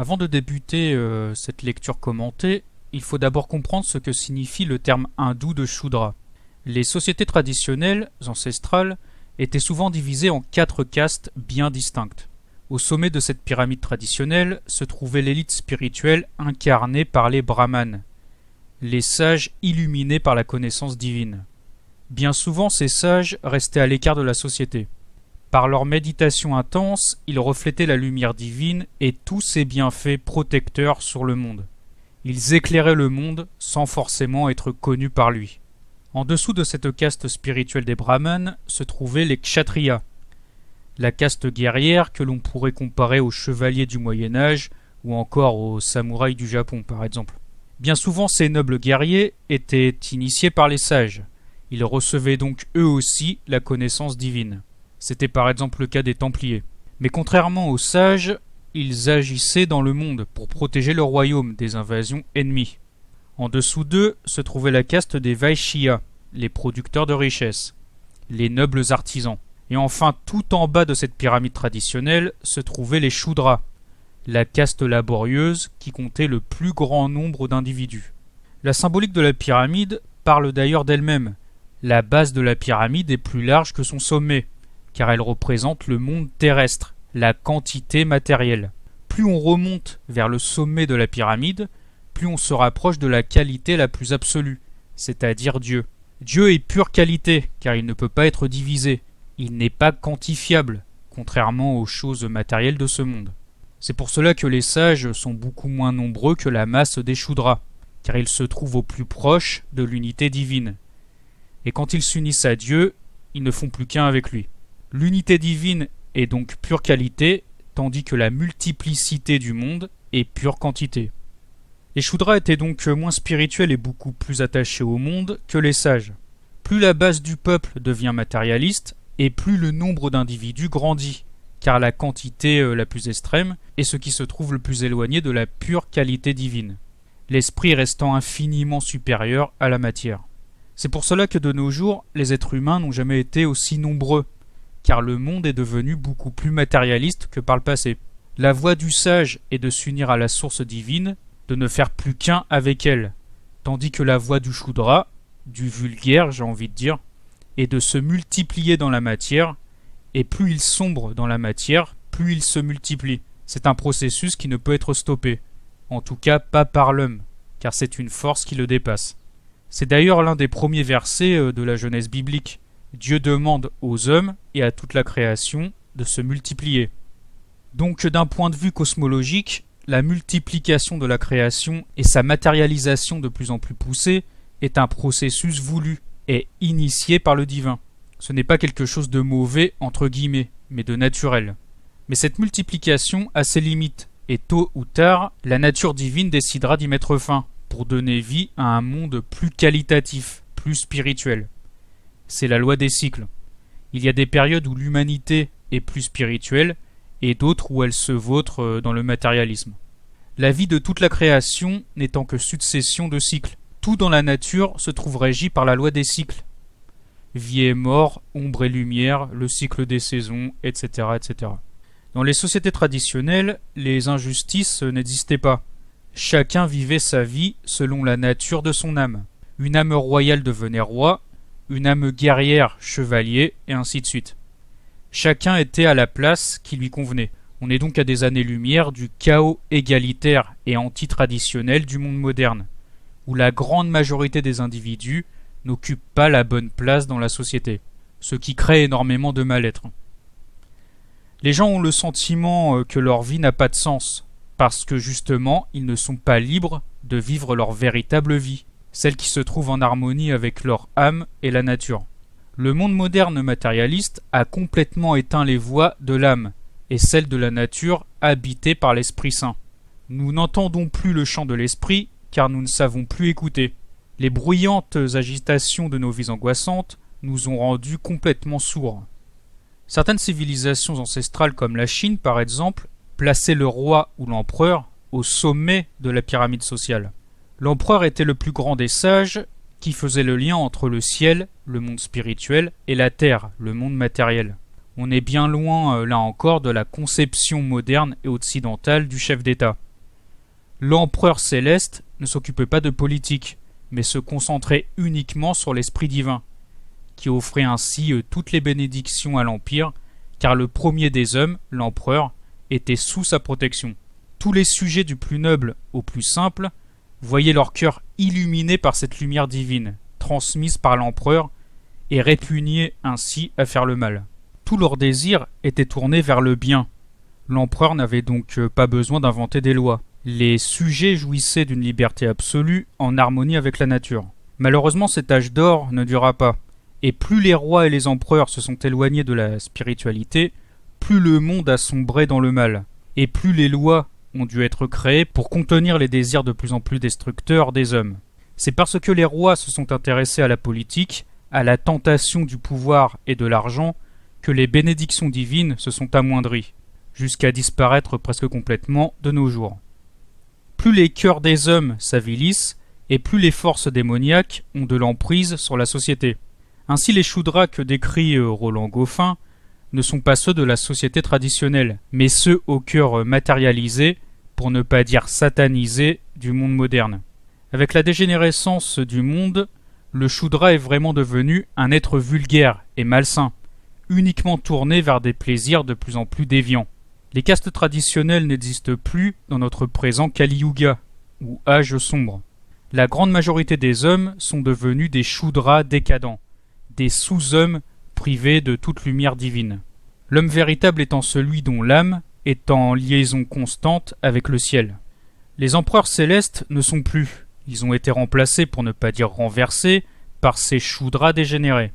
Avant de débuter cette lecture commentée, il faut d'abord comprendre ce que signifie le terme hindou de Shudra. Les sociétés traditionnelles, ancestrales, étaient souvent divisées en 4 castes bien distinctes. Au sommet de cette pyramide traditionnelle se trouvait l'élite spirituelle incarnée par les brahmanes, les sages illuminés par la connaissance divine. Bien souvent, ces sages restaient à l'écart de la société. Par leur méditation intense, ils reflétaient la lumière divine et tous ses bienfaits protecteurs sur le monde. Ils éclairaient le monde sans forcément être connus par lui. En dessous de cette caste spirituelle des brahmanes se trouvaient les kshatriyas, la caste guerrière que l'on pourrait comparer aux chevaliers du Moyen-Âge ou encore aux samouraïs du Japon par exemple. Bien souvent, ces nobles guerriers étaient initiés par les sages. Ils recevaient donc eux aussi la connaissance divine. C'était par exemple le cas des Templiers. Mais contrairement aux sages, ils agissaient dans le monde pour protéger le royaume des invasions ennemies. En dessous d'eux se trouvait la caste des Vaishyas, les producteurs de richesses, les nobles artisans. Et enfin, tout en bas de cette pyramide traditionnelle se trouvaient les Shudras, la caste laborieuse qui comptait le plus grand nombre d'individus. La symbolique de la pyramide parle d'ailleurs d'elle-même. La base de la pyramide est plus large que son sommet, car elle représente le monde terrestre, la quantité matérielle. Plus on remonte vers le sommet de la pyramide, plus on se rapproche de la qualité la plus absolue, c'est-à-dire Dieu. Dieu est pure qualité, car il ne peut pas être divisé. Il n'est pas quantifiable, contrairement aux choses matérielles de ce monde. C'est pour cela que les sages sont beaucoup moins nombreux que la masse des Shudras, car ils se trouvent au plus proche de l'unité divine. Et quand ils s'unissent à Dieu, ils ne font plus qu'un avec lui. L'unité divine est donc pure qualité, tandis que la multiplicité du monde est pure quantité. Les Shudras étaient donc moins spirituels et beaucoup plus attachés au monde que les sages. Plus la base du peuple devient matérialiste, et plus le nombre d'individus grandit, car la quantité la plus extrême est ce qui se trouve le plus éloigné de la pure qualité divine, l'esprit restant infiniment supérieur à la matière. C'est pour cela que de nos jours, les êtres humains n'ont jamais été aussi nombreux, car le monde est devenu beaucoup plus matérialiste que par le passé. La voie du sage est de s'unir à la source divine, de ne faire plus qu'un avec elle, tandis que la voie du Shudra, du vulgaire j'ai envie de dire, est de se multiplier dans la matière, et plus il sombre dans la matière, plus il se multiplie. C'est un processus qui ne peut être stoppé, en tout cas pas par l'homme, car c'est une force qui le dépasse. C'est d'ailleurs l'un des premiers versets de la Genèse biblique. Dieu demande aux hommes et à toute la création de se multiplier. Donc d'un point de vue cosmologique, la multiplication de la création et sa matérialisation de plus en plus poussée est un processus voulu et initié par le divin. Ce n'est pas quelque chose de mauvais entre guillemets, mais de naturel. Mais cette multiplication a ses limites, et tôt ou tard, la nature divine décidera d'y mettre fin, pour donner vie à un monde plus qualitatif, plus spirituel. C'est la loi des cycles. Il y a des périodes où l'humanité est plus spirituelle, et d'autres où elle se vautre dans le matérialisme. La vie de toute la création n'étant que succession de cycles. Tout dans la nature se trouve régi par la loi des cycles. Vie et mort, ombre et lumière, le cycle des saisons, etc., etc. Dans les sociétés traditionnelles, les injustices n'existaient pas. Chacun vivait sa vie selon la nature de son âme. Une âme royale devenait roi, une âme guerrière chevalier, et ainsi de suite. Chacun était à la place qui lui convenait. On est donc à des années-lumière du chaos égalitaire et anti-traditionnel du monde moderne, où la grande majorité des individus n'occupent pas la bonne place dans la société, ce qui crée énormément de mal-être. Les gens ont le sentiment que leur vie n'a pas de sens, parce que justement, ils ne sont pas libres de vivre leur véritable vie, celle qui se trouve en harmonie avec leur âme et la nature. Le monde moderne matérialiste a complètement éteint les voix de l'âme et celles de la nature habitée par l'Esprit Saint. Nous n'entendons plus le chant de l'Esprit car nous ne savons plus écouter. Les bruyantes agitations de nos vies angoissantes nous ont rendus complètement sourds. Certaines civilisations ancestrales comme la Chine par exemple plaçaient le roi ou l'empereur au sommet de la pyramide sociale. L'empereur était le plus grand des sages qui faisait le lien entre le ciel, le monde spirituel, et la terre, le monde matériel. On est bien loin, là encore, de la conception moderne et occidentale du chef d'État. L'empereur céleste ne s'occupait pas de politique, mais se concentrait uniquement sur l'esprit divin, qui offrait ainsi toutes les bénédictions à l'Empire, car le premier des hommes, l'empereur, était sous sa protection. Tous les sujets du plus noble au plus simple voyaient leur cœur illuminé par cette lumière divine, transmise par l'empereur, et répugnaient ainsi à faire le mal. Tout leur désir était tourné vers le bien. L'empereur n'avait donc pas besoin d'inventer des lois. Les sujets jouissaient d'une liberté absolue en harmonie avec la nature. Malheureusement, cet âge d'or ne dura pas. Et plus les rois et les empereurs se sont éloignés de la spiritualité, plus le monde a sombré dans le mal. Et plus les lois ont dû être créées pour contenir les désirs de plus en plus destructeurs des hommes. C'est parce que les rois se sont intéressés à la politique, à la tentation du pouvoir et de l'argent, que les bénédictions divines se sont amoindries, jusqu'à disparaître presque complètement de nos jours. Plus les cœurs des hommes s'avilissent, et plus les forces démoniaques ont de l'emprise sur la société. Ainsi les Shudras que décrit Roland Gauffin ne sont pas ceux de la société traditionnelle, mais ceux au cœur matérialisé, pour ne pas dire satanisé, du monde moderne. Avec la dégénérescence du monde, le Shudra est vraiment devenu un être vulgaire et malsain, uniquement tourné vers des plaisirs de plus en plus déviants. Les castes traditionnelles n'existent plus dans notre présent Kali Yuga, ou âge sombre. La grande majorité des hommes sont devenus des Shudras décadents, des sous-hommes privés de toute lumière divine. L'homme véritable étant celui dont l'âme est en liaison constante avec le ciel. Les empereurs célestes ne sont plus. Ils ont été remplacés, pour ne pas dire renversés, par ces Shudras dégénérés.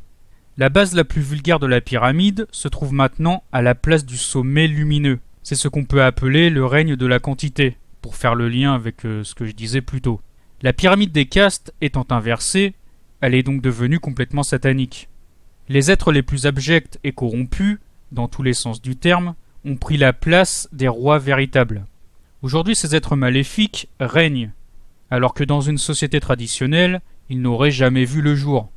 La base la plus vulgaire de la pyramide se trouve maintenant à la place du sommet lumineux. C'est ce qu'on peut appeler le règne de la quantité, pour faire le lien avec ce que je disais plus tôt. La pyramide des castes étant inversée, elle est donc devenue complètement satanique. Les êtres les plus abjects et corrompus, dans tous les sens du terme, ont pris la place des rois véritables. Aujourd'hui, ces êtres maléfiques règnent, alors que dans une société traditionnelle, ils n'auraient jamais vu le jour.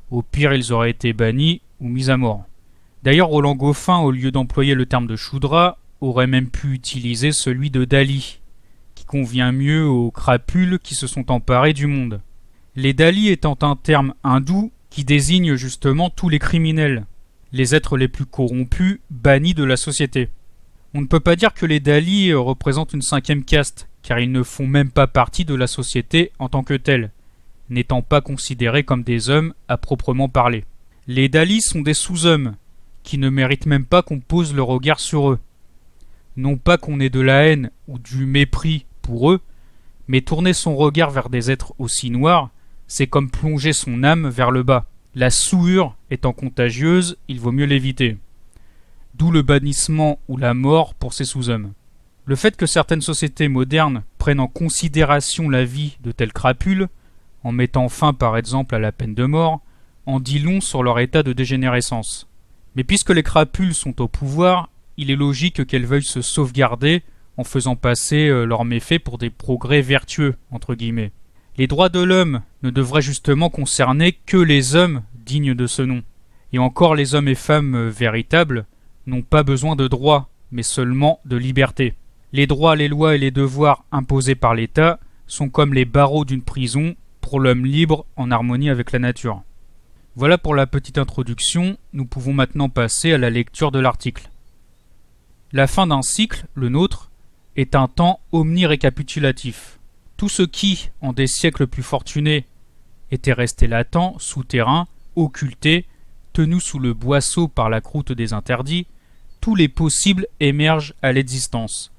Au pire, ils auraient été bannis ou mis à mort. D'ailleurs, Roland Gauffin, au lieu d'employer le terme de Shudra, aurait même pu utiliser celui de Dali, qui convient mieux aux crapules qui se sont emparés du monde. Les Dalis étant un terme hindou qui désigne justement tous les criminels, les êtres les plus corrompus, bannis de la société. On ne peut pas dire que les Dalis représentent une cinquième caste, car ils ne font même pas partie de la société en tant que telle, n'étant pas considérés comme des hommes à proprement parler. Les Dalis sont des sous-hommes, qui ne méritent même pas qu'on pose le regard sur eux. Non pas qu'on ait de la haine ou du mépris pour eux, mais tourner son regard vers des êtres aussi noirs, c'est comme plonger son âme vers le bas. La souillure étant contagieuse, il vaut mieux l'éviter. D'où le bannissement ou la mort pour ces sous-hommes. Le fait que certaines sociétés modernes prennent en considération la vie de telles crapules, en mettant fin par exemple à la peine de mort, en dit long sur leur état de dégénérescence. Mais puisque les crapules sont au pouvoir, il est logique qu'elles veuillent se sauvegarder en faisant passer leurs méfaits pour des progrès vertueux, entre guillemets. Les droits de l'homme ne devraient justement concerner que les hommes dignes de ce nom. Et encore les hommes et femmes véritables n'ont pas besoin de droits, mais seulement de liberté. Les droits, les lois et les devoirs imposés par l'État sont comme les barreaux d'une prison pour l'homme libre en harmonie avec la nature. Voilà pour la petite introduction, nous pouvons maintenant passer à la lecture de l'article. La fin d'un cycle, le nôtre, est un temps omnirécapitulatif. Tout ce qui, en des siècles plus fortunés, était resté latent, souterrain, occulté, tenu sous le boisseau par la croûte des interdits, tous les possibles émergent à l'existence.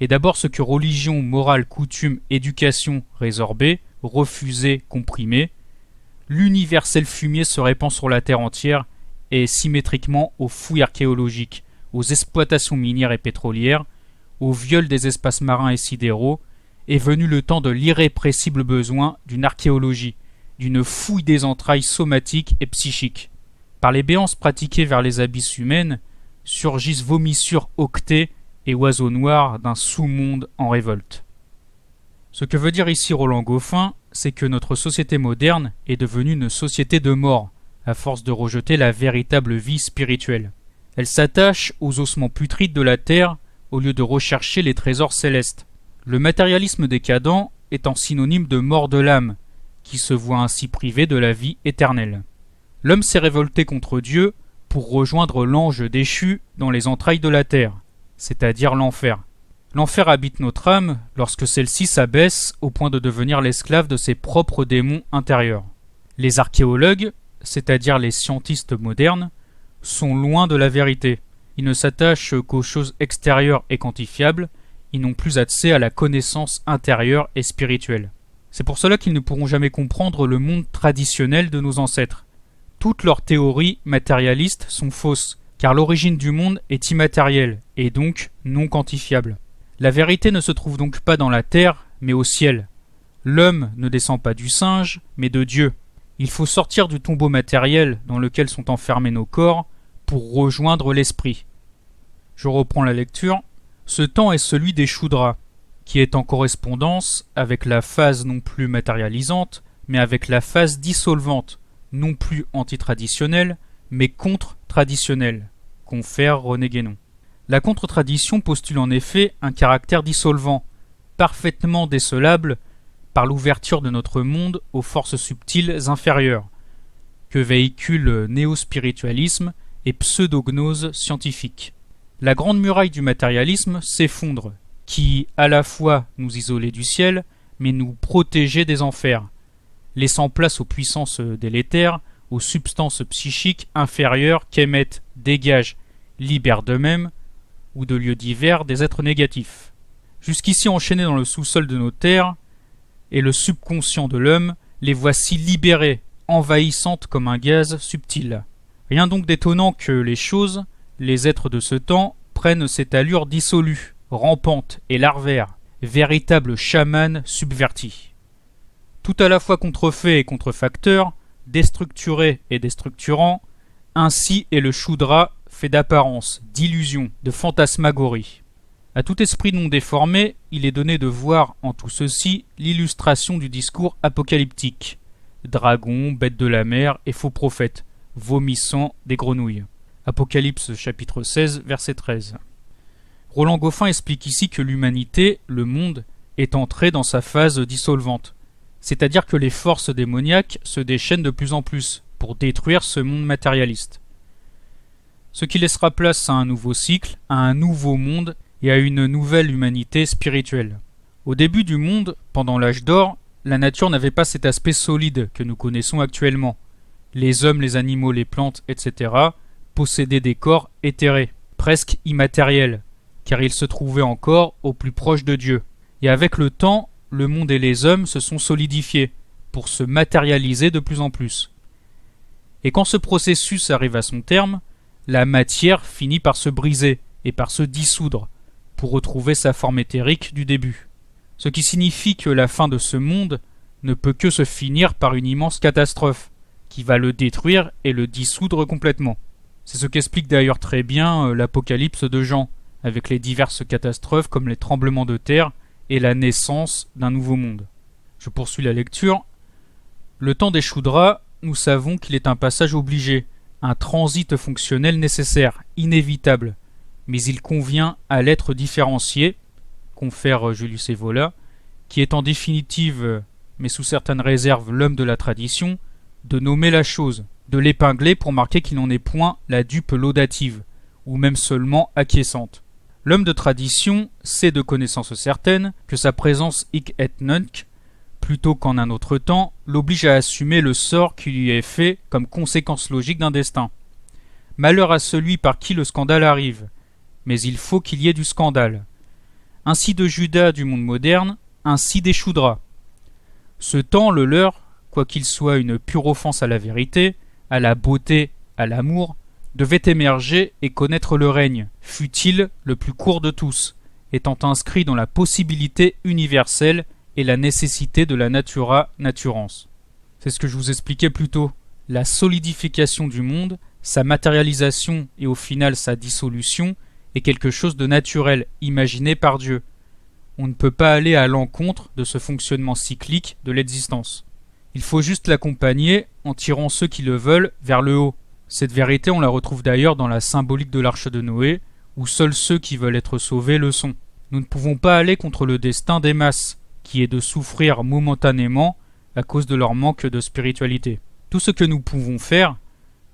Et d'abord ce que religion, morale, coutume, éducation résorbée, refusée, comprimée, l'universel fumier se répand sur la terre entière et symétriquement aux fouilles archéologiques, aux exploitations minières et pétrolières, au viol des espaces marins et sidéraux, est venu le temps de l'irrépressible besoin d'une archéologie, d'une fouille des entrailles somatiques et psychiques. Par les béances pratiquées vers les abysses humaines, surgissent vomissures octées et oiseaux noirs d'un sous-monde en révolte. Ce que veut dire ici Roland Gauffin, c'est que notre société moderne est devenue une société de mort, à force de rejeter la véritable vie spirituelle. Elle s'attache aux ossements putrides de la terre au lieu de rechercher les trésors célestes. Le matérialisme décadent étant synonyme de mort de l'âme, qui se voit ainsi privé de la vie éternelle. L'homme s'est révolté contre Dieu pour rejoindre l'ange déchu dans les entrailles de la terre, c'est-à-dire l'enfer. L'enfer habite notre âme lorsque celle-ci s'abaisse au point de devenir l'esclave de ses propres démons intérieurs. Les archéologues, c'est-à-dire les scientistes modernes, sont loin de la vérité. Ils ne s'attachent qu'aux choses extérieures et quantifiables, ils n'ont plus accès à la connaissance intérieure et spirituelle. C'est pour cela qu'ils ne pourront jamais comprendre le monde traditionnel de nos ancêtres. Toutes leurs théories matérialistes sont fausses, car l'origine du monde est immatérielle et donc non quantifiable. La vérité ne se trouve donc pas dans la terre, mais au ciel. L'homme ne descend pas du singe, mais de Dieu. Il faut sortir du tombeau matériel dans lequel sont enfermés nos corps pour rejoindre l'esprit. Je reprends la lecture. Ce temps est celui des Shudras, qui est en correspondance avec la phase non plus matérialisante, mais avec la phase dissolvante, non plus antitraditionnelle, mais contre-traditionnelle, confère René Guénon. La contre-tradition postule en effet un caractère dissolvant, parfaitement décelable par l'ouverture de notre monde aux forces subtiles inférieures, que véhiculent néo-spiritualisme et pseudognose scientifique. La grande muraille du matérialisme s'effondre, qui à la fois nous isolait du ciel, mais nous protégeait des enfers, laissant place aux puissances délétères, aux substances psychiques inférieures qu'émettent, dégagent, libèrent d'eux-mêmes, ou de lieux divers des êtres négatifs. Jusqu'ici enchaînés dans le sous-sol de nos terres, et le subconscient de l'homme, les voici libérées, envahissantes comme un gaz subtil. Rien donc d'étonnant que les choses, les êtres de ce temps, prennent cette allure dissolue, rampante et larvaire, véritable chaman subverti. Tout à la fois contrefait et contrefacteur, déstructuré et déstructurant, ainsi est le Shudra fait d'apparence, d'illusion, de fantasmagorie. À tout esprit non déformé, il est donné de voir en tout ceci l'illustration du discours apocalyptique. Dragons, bêtes de la mer et faux prophètes, vomissant des grenouilles. Apocalypse chapitre 16, verset 13. Roland Goffin explique ici que l'humanité, le monde, est entré dans sa phase dissolvante. C'est-à-dire que les forces démoniaques se déchaînent de plus en plus pour détruire ce monde matérialiste. Ce qui laissera place à un nouveau cycle, à un nouveau monde et à une nouvelle humanité spirituelle. Au début du monde, pendant l'âge d'or, la nature n'avait pas cet aspect solide que nous connaissons actuellement. Les hommes, les animaux, les plantes, etc. possédaient des corps éthérés, presque immatériels, car ils se trouvaient encore au plus proche de Dieu. Et avec le temps, le monde et les hommes se sont solidifiés, pour se matérialiser de plus en plus. Et quand ce processus arrive à son terme, la matière finit par se briser et par se dissoudre, pour retrouver sa forme éthérique du début. Ce qui signifie que la fin de ce monde ne peut que se finir par une immense catastrophe, qui va le détruire et le dissoudre complètement. C'est ce qu'explique d'ailleurs très bien l'Apocalypse de Jean, avec les diverses catastrophes comme les tremblements de terre et la naissance d'un nouveau monde. Je poursuis la lecture. Le temps des Shudras, nous savons qu'il est un passage obligé, un transit fonctionnel nécessaire, inévitable, mais il convient à l'être différencié, confère Julius Evola, qui est en définitive, mais sous certaines réserves, l'homme de la tradition, de nommer la chose, de l'épingler pour marquer qu'il n'en est point la dupe laudative, ou même seulement acquiescente. L'homme de tradition sait de connaissance certaine que sa présence hic et nunc, plutôt qu'en un autre temps, l'oblige à assumer le sort qui lui est fait comme conséquence logique d'un destin. Malheur à celui par qui le scandale arrive, mais il faut qu'il y ait du scandale. Ainsi de Judas du monde moderne, ainsi des Shudras. Ce temps, le leur, quoiqu'il soit une pure offense à la vérité, à la beauté, à l'amour, devait émerger et connaître le règne, fût-il le plus court de tous, étant inscrit dans la possibilité universelle et la nécessité de la natura naturans. C'est ce que je vous expliquais plus tôt. La solidification du monde, sa matérialisation et au final sa dissolution est quelque chose de naturel, imaginé par Dieu. On ne peut pas aller à l'encontre de ce fonctionnement cyclique de l'existence. Il faut juste l'accompagner en tirant ceux qui le veulent vers le haut. Cette vérité, on la retrouve d'ailleurs dans la symbolique de l'arche de Noé, où seuls ceux qui veulent être sauvés le sont. Nous ne pouvons pas aller contre le destin des masses, qui est de souffrir momentanément à cause de leur manque de spiritualité. Tout ce que nous pouvons faire,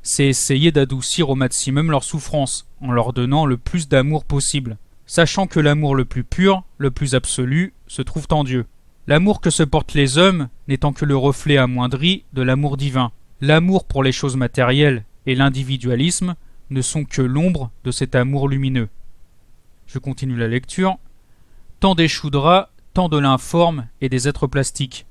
c'est essayer d'adoucir au maximum leur souffrance, en leur donnant le plus d'amour possible, sachant que l'amour le plus pur, le plus absolu, se trouve en Dieu. L'amour que se portent les hommes n'étant que le reflet amoindri de l'amour divin. L'amour pour les choses matérielles et l'individualisme ne sont que l'ombre de cet amour lumineux. Je continue la lecture. Tant des Shudras, tant de l'informe et des êtres plastiques,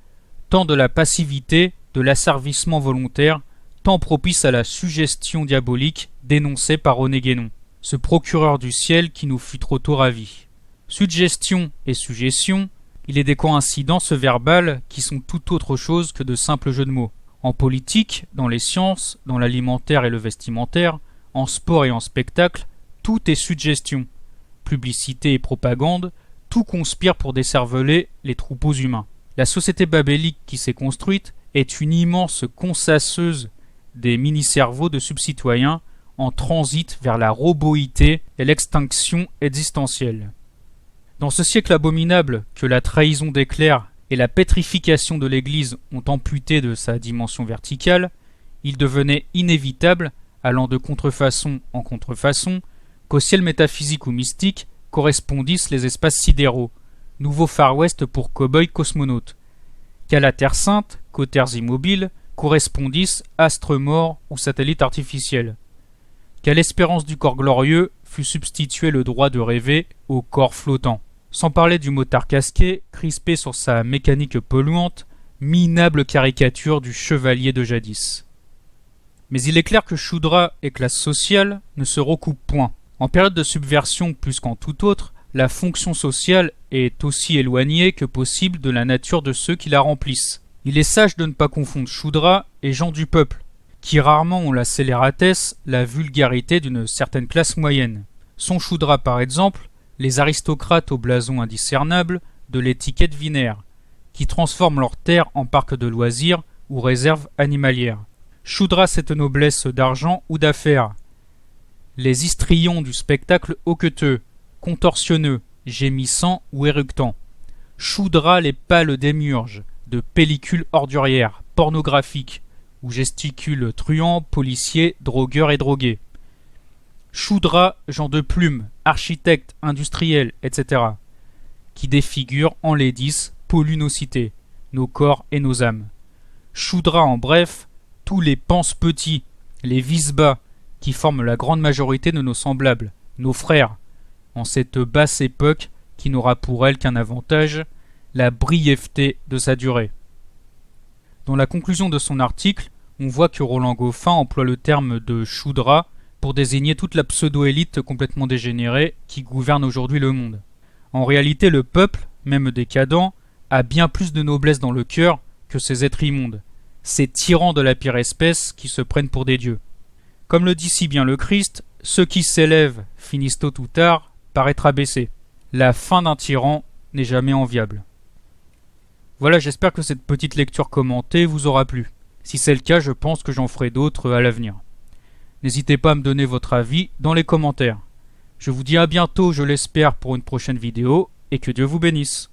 tant de la passivité, de l'asservissement volontaire, tant propice à la suggestion diabolique dénoncée par Onéguénon, ce procureur du ciel qui nous fut trop tôt ravis. Suggestion et suggestion, il est des coïncidences verbales qui sont tout autre chose que de simples jeux de mots. En politique, dans les sciences, dans l'alimentaire et le vestimentaire, en sport et en spectacle, tout est suggestion. Publicité et propagande, tout conspire pour décerveler les troupeaux humains. La société babélique qui s'est construite est une immense consasseuse des mini-cerveaux de subcitoyens en transit vers la roboïté et l'extinction existentielle. Dans ce siècle abominable que la trahison des clercs et la pétrification de l'Église ont amputé de sa dimension verticale, il devenait inévitable, allant de contrefaçon en contrefaçon, qu'au ciel métaphysique ou mystique correspondissent les espaces sidéraux, nouveau Far West pour cow-boys cosmonautes, qu'à la Terre Sainte, qu'aux terres immobiles, correspondissent astres morts ou satellites artificiels, qu'à l'espérance du corps glorieux fut substitué le droit de rêver au corps flottant. Sans parler du motard casqué, crispé sur sa mécanique polluante, minable caricature du chevalier de jadis. Mais il est clair que Shudra et classe sociale ne se recoupent point. En période de subversion plus qu'en tout autre, la fonction sociale est aussi éloignée que possible de la nature de ceux qui la remplissent. Il est sage de ne pas confondre Shudra et gens du peuple, qui rarement ont la scélératesse, la vulgarité d'une certaine classe moyenne. Sont Shudra par exemple les aristocrates au blason indiscernable de l'étiquette vinaire, qui transforment leurs terres en parcs de loisirs ou réserves animalières. Shudra cette noblesse d'argent ou d'affaires, les histrions du spectacle hoqueteux, contorsionneux, gémissants ou éructants. Shudra les pâles démiurges, de pellicules ordurières, pornographiques, où gesticulent truands, policiers, drogueurs et drogués. Shudra, gens de plume, architectes, industriels, etc., qui défigurent, enlaidissent, polluent nos cités, nos corps et nos âmes. Shudra, en bref, tous les pense-petits, les vise-bas, qui forment la grande majorité de nos semblables, nos frères, en cette basse époque qui n'aura pour elle qu'un avantage, la brièveté de sa durée. Dans la conclusion de son article, on voit que Roland Goffin emploie le terme de Shudra pour désigner toute la pseudo-élite complètement dégénérée qui gouverne aujourd'hui le monde. En réalité, le peuple, même décadent, a bien plus de noblesse dans le cœur que ces êtres immondes, ces tyrans de la pire espèce qui se prennent pour des dieux. Comme le dit si bien le Christ, ceux qui s'élèvent finissent tôt ou tard par être abaissés. La fin d'un tyran n'est jamais enviable. Voilà, j'espère que cette petite lecture commentée vous aura plu. Si c'est le cas, je pense que j'en ferai d'autres à l'avenir. N'hésitez pas à me donner votre avis dans les commentaires. Je vous dis à bientôt, je l'espère, pour une prochaine vidéo, et que Dieu vous bénisse.